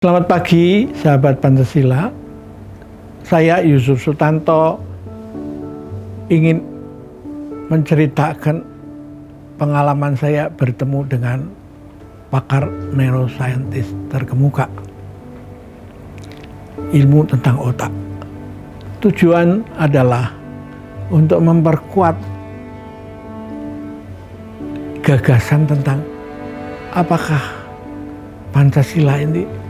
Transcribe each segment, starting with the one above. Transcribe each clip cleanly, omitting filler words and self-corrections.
Selamat pagi, sahabat Pancasila. Saya Yusuf Sutanto ingin menceritakan pengalaman saya bertemu dengan pakar neuroscientist terkemuka, ilmu tentang otak. Tujuan adalah untuk memperkuat gagasan tentang apakah Pancasila ini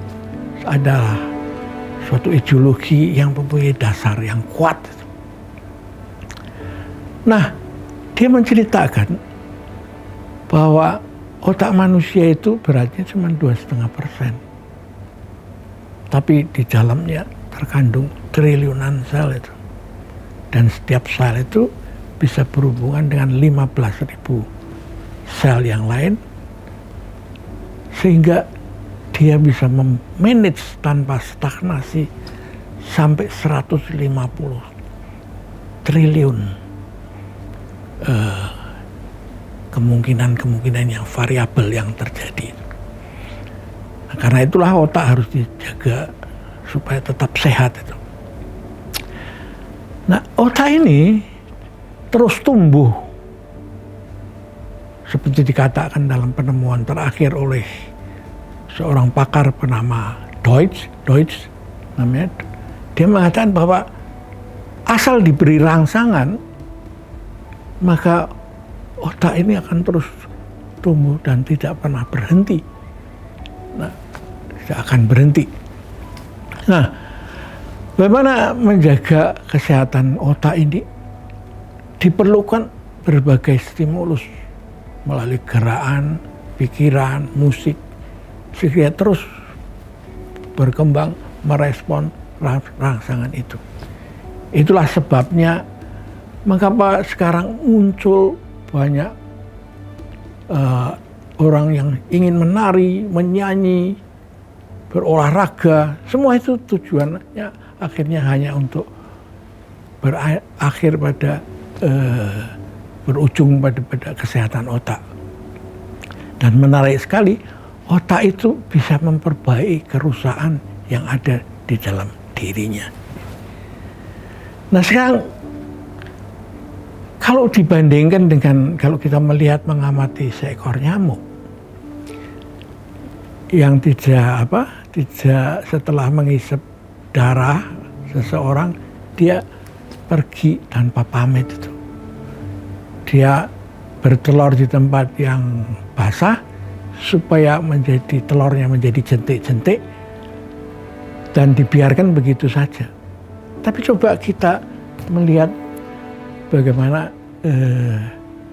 adalah suatu ideologi yang mempunyai dasar yang kuat. Nah, dia menceritakan bahwa otak manusia itu beratnya cuma 2,5%. Tapi di dalamnya terkandung triliunan sel itu. Dan setiap sel itu bisa berhubungan dengan 15.000 sel yang lain. Sehingga dia bisa memanage tanpa stagnasi sampai 150 triliun kemungkinan yang variabel yang terjadi. Nah, karena itulah otak harus dijaga supaya tetap sehat itu. Nah, otak ini terus tumbuh seperti dikatakan dalam penemuan terakhir oleh seorang pakar bernama Deutsch namanya. Dia mengatakan bahwa asal diberi rangsangan maka otak ini akan terus tumbuh dan tidak pernah berhenti. Nah, tidak akan berhenti. Nah, bagaimana menjaga kesehatan otak ini? Diperlukan berbagai stimulus melalui gerakan, pikiran, musik, sehingga terus berkembang merespon rangsangan itu. Itulah sebabnya mengapa sekarang muncul banyak orang yang ingin menari, menyanyi, berolahraga. Semua itu tujuannya akhirnya hanya untuk berakhir pada berujung pada kesehatan otak. Dan menarik sekali, otak itu bisa memperbaiki kerusakan yang ada di dalam dirinya. Nah, sekarang kalau dibandingkan dengan kalau kita melihat mengamati seekor nyamuk yang tidak setelah menghisap darah seseorang dia pergi tanpa pamit itu. Dia bertelur di tempat yang basah supaya telurnya menjadi jentik-jentik dan dibiarkan begitu saja. Tapi coba kita melihat bagaimana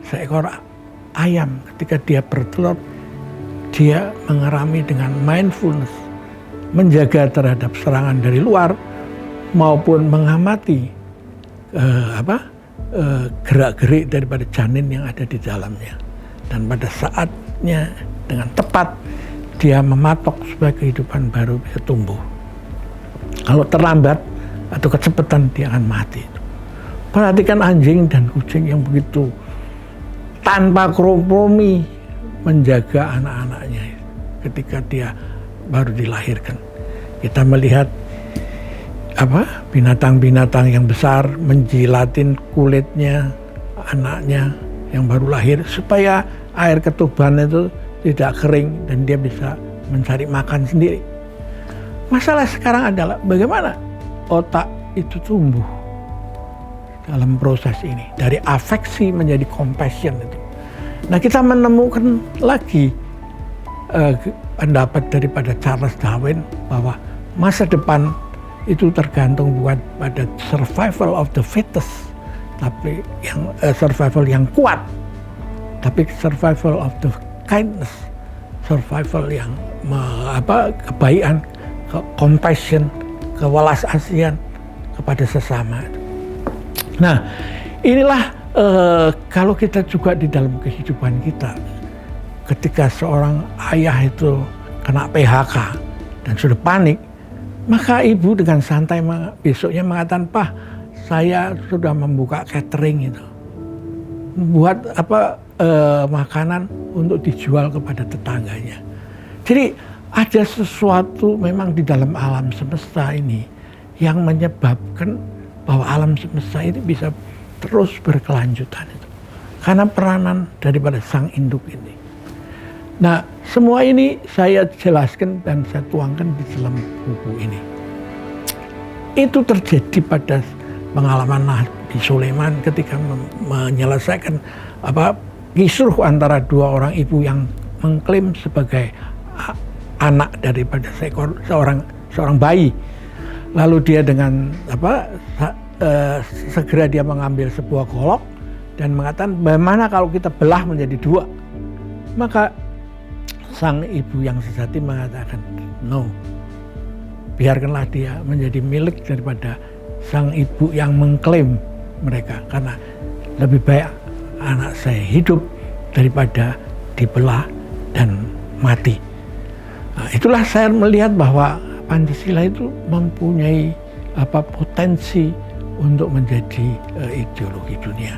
seekor ayam ketika dia bertelur, dia mengerami dengan mindfulness, menjaga terhadap serangan dari luar maupun mengamati gerak-gerik daripada janin yang ada di dalamnya. Dan pada saatnya dengan tepat dia mematok supaya kehidupan baru bisa tumbuh. Kalau terlambat atau kecepatan dia akan mati. Perhatikan anjing dan kucing yang begitu tanpa kompromi menjaga anak-anaknya ketika dia baru dilahirkan. Kita melihat binatang-binatang yang besar menjilatin kulitnya anaknya yang baru lahir supaya air ketuban itu tidak kering dan dia bisa mencari makan sendiri. Masalah sekarang adalah bagaimana otak itu tumbuh dalam proses ini dari afeksi menjadi compassion itu. Nah, kita menemukan lagi pendapat daripada Charles Darwin bahwa masa depan itu tergantung bukan pada survival of the fittest, tapi yang survival yang kuat, tapi survival of the kindness, survival yang kebaikan, compassion, kewelas asihan kepada sesama. Nah, inilah kalau kita juga di dalam kehidupan kita, ketika seorang ayah itu kena PHK dan sudah panik, maka ibu dengan santai besoknya mengatakan, "Pak, saya sudah membuka catering itu, buat makanan untuk dijual kepada tetangganya." Jadi ada sesuatu memang di dalam alam semesta ini yang menyebabkan bahwa alam semesta ini bisa terus berkelanjutan itu. Karena peranan daripada sang induk ini. Nah, semua ini saya jelaskan dan saya tuangkan di dalam buku ini. Itu terjadi pada pengalaman Nabi Sulaiman ketika menyelesaikan kisruh antara dua orang ibu yang mengklaim sebagai anak daripada seorang bayi. Lalu dia dengan segera dia mengambil sebuah golok dan mengatakan, bagaimana kalau kita belah menjadi dua? Maka sang ibu yang sejati mengatakan, no, biarkanlah dia menjadi milik daripada sang ibu yang mengklaim mereka, karena lebih baik anak saya hidup daripada dibelah dan mati. Nah, itulah saya melihat bahwa Pancasila itu mempunyai potensi untuk menjadi ideologi dunia.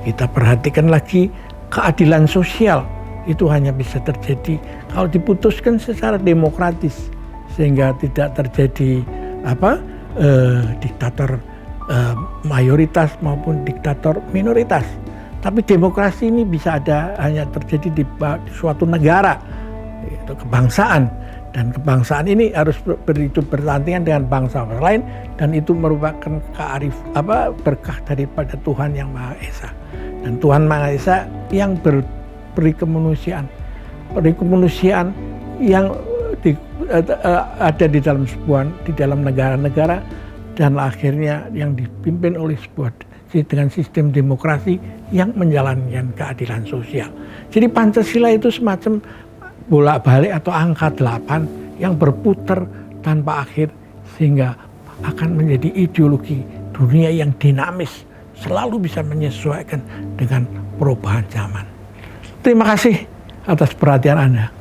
Kita perhatikan lagi keadilan sosial itu hanya bisa terjadi kalau diputuskan secara demokratis, sehingga tidak terjadi diktator mayoritas maupun diktator minoritas. Tapi demokrasi ini bisa hanya terjadi di suatu negara, itu kebangsaan, dan kebangsaan ini harus berdampingan dengan bangsa lain, dan itu merupakan berkah daripada Tuhan Yang Maha Esa. Dan Tuhan Maha Esa yang beri kemanusiaan yang ada di dalam negara-negara, dan akhirnya yang dipimpin oleh dengan sistem demokrasi yang menjalankan keadilan sosial. Jadi Pancasila itu semacam bolak-balik atau angka 8 yang berputar tanpa akhir, sehingga akan menjadi ideologi dunia yang dinamis, selalu bisa menyesuaikan dengan perubahan zaman. Terima kasih atas perhatian Anda.